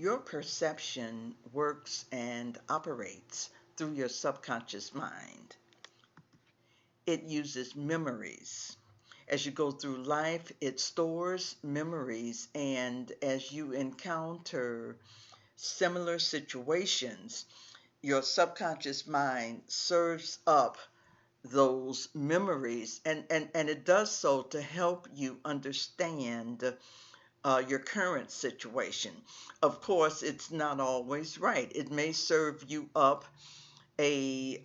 Your perception works and operates through your subconscious mind. It uses memories. As you go through life, it stores memories, and as you encounter similar situations, your subconscious mind serves up those memories, and it does so to help you understand your current situation. Of course, it's not always right. It may serve you up a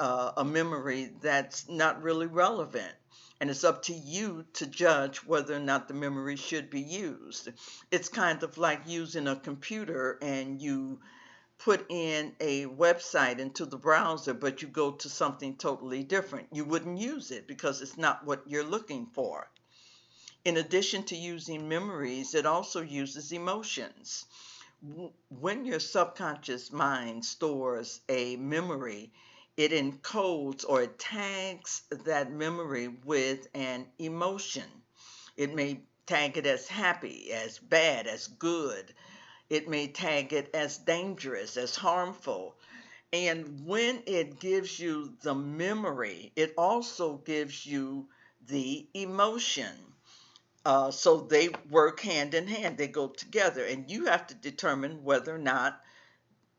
memory that's not really relevant. And it's up to you to judge whether or not the memory should be used. It's kind of like using a computer and you put in a website into the browser, but you go to something totally different. You wouldn't use it because it's not what you're looking for. In addition to using memories, it also uses emotions. When your subconscious mind stores a memory, it encodes or it tags that memory with an emotion. It may tag it as happy, as bad, as good. It may tag it as dangerous, as harmful. And when it gives you the memory, it also gives you the emotion. So they work hand in hand, they go together, and you have to determine whether or not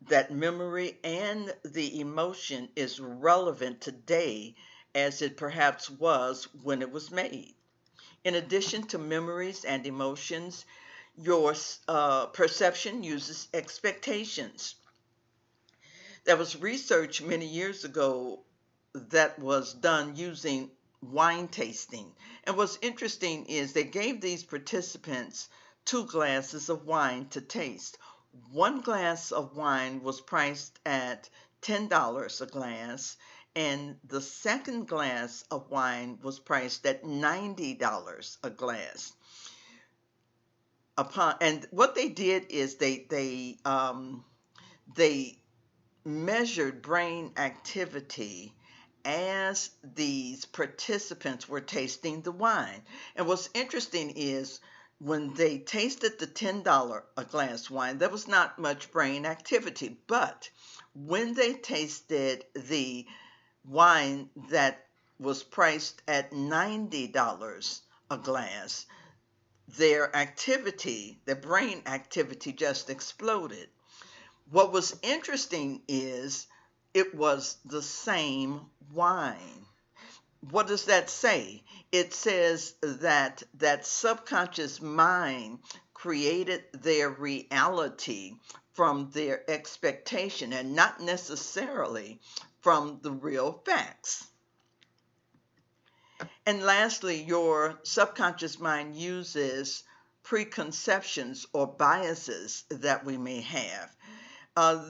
that memory and the emotion is relevant today as it perhaps was when it was made. In addition to memories and emotions, your perception uses expectations. There was research many years ago that was done using wine tasting. And what's interesting is they gave these participants 2 glasses of wine to taste. One glass of wine was priced at $10 a glass, and the second glass of wine was priced at $90 a glass. And what they did is they measured brain activity as these participants were tasting the wine. And what's interesting is when they tasted the $10 a glass wine, there was not much brain activity. But when they tasted the wine that was priced at $90 a glass, their brain activity just exploded. What was interesting is it was the same wine. What does that say? It says that that subconscious mind created their reality from their expectation and not necessarily from the real facts. And lastly, your subconscious mind uses preconceptions or biases that we may have.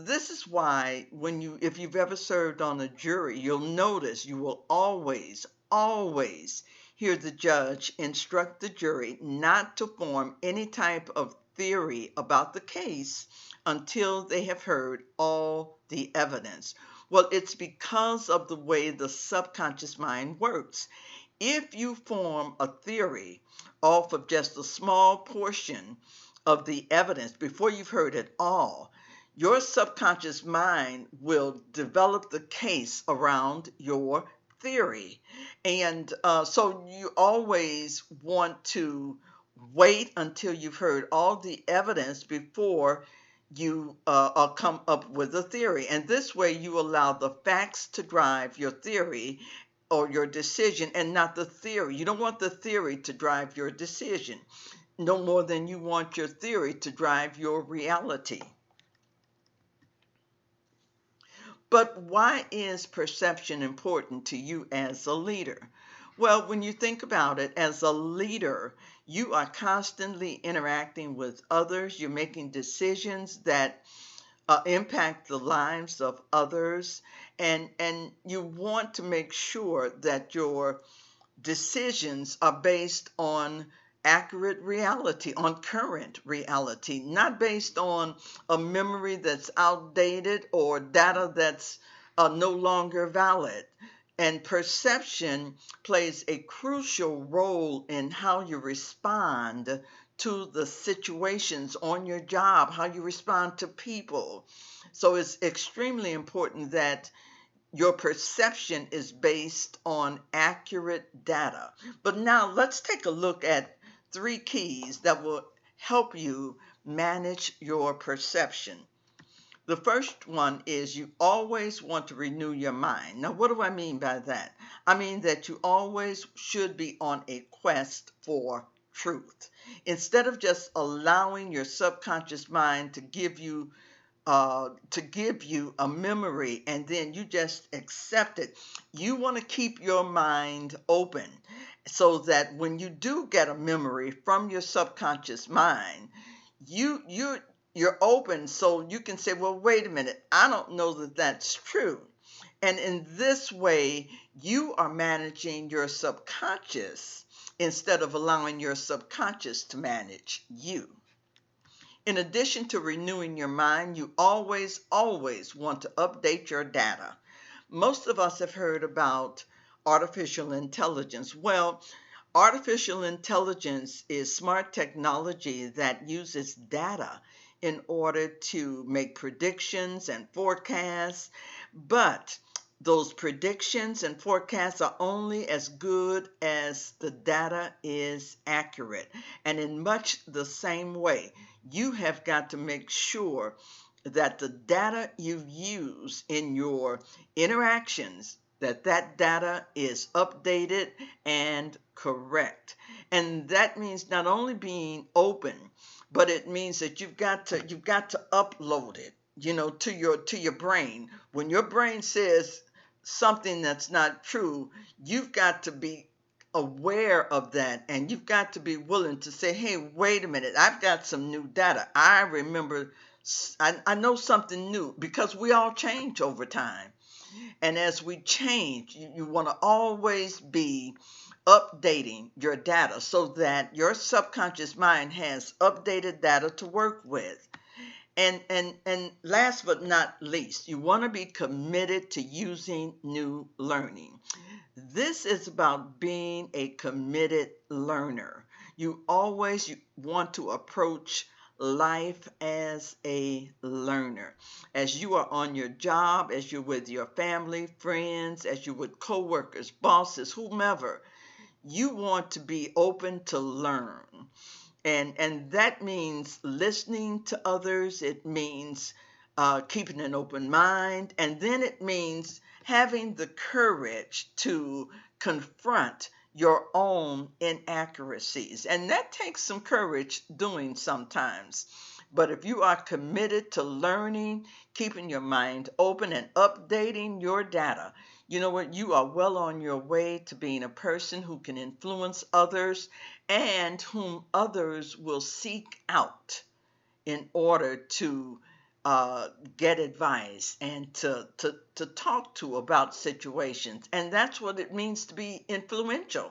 This is why if you've ever served on a jury, you'll notice you will always hear the judge instruct the jury not to form any type of theory about the case until they have heard all the evidence. Well, it's because of the way the subconscious mind works. If you form a theory off of just a small portion of the evidence before you've heard it all, your subconscious mind will develop the case around your theory. And so you always want to wait until you've heard all the evidence before you come up with a theory. And this way you allow the facts to drive your theory or your decision and not the theory. You don't want the theory to drive your decision no more than you want your theory to drive your reality. But why is perception important to you as a leader? Well, when you think about it, as a leader, you are constantly interacting with others. You're making decisions that impact the lives of others, and you want to make sure that your decisions are based on accurate reality, on current reality, not based on a memory that's outdated or data that's no longer valid. And perception plays a crucial role in how you respond to the situations on your job, how you respond to people. So it's extremely important that your perception is based on accurate data. But now let's take a look at 3 keys that will help you manage your perception. The first one is you always want to renew your mind. Now, what do I mean by that? I mean that you always should be on a quest for truth. Instead of just allowing your subconscious mind to give you a memory and then you just accept it. You want to keep your mind open so that when you do get a memory from your subconscious mind, you you you're open so you can say, well, wait a minute, I don't know that that's true. And in this way, you are managing your subconscious instead of allowing your subconscious to manage you. In addition to renewing your mind, you always want to update your data. Most of us have heard about artificial intelligence. Well, artificial intelligence is smart technology that uses data in order to make predictions and forecasts, but those predictions and forecasts are only as good as the data is accurate. And in much the same way, you have got to make sure that the data you use in your interactions, that data is updated and correct. And that means not only being open, but it means that you've got to upload it, to your brain. When your brain says something that's not true, you've got to be aware of that, and you've got to be willing to say, hey, wait a minute, I've got some new data. I remember, I know something new, because we all change over time. And as we change, you want to always be updating your data so that your subconscious mind has updated data to work with. And last but not least, you want to be committed to using new learning. This is about being a committed learner. You always want to approach life as a learner. As you are on your job, as you're with your family, friends, as you're with coworkers, bosses, whomever, you want to be open to learn. And that means listening to others. It means keeping an open mind. And then it means having the courage to confront your own inaccuracies. And that takes some courage doing sometimes. But if you are committed to learning, keeping your mind open, and updating your data, you know what? You are well on your way to being a person who can influence others and whom others will seek out in order to get advice and to talk to about situations. And that's what it means to be influential.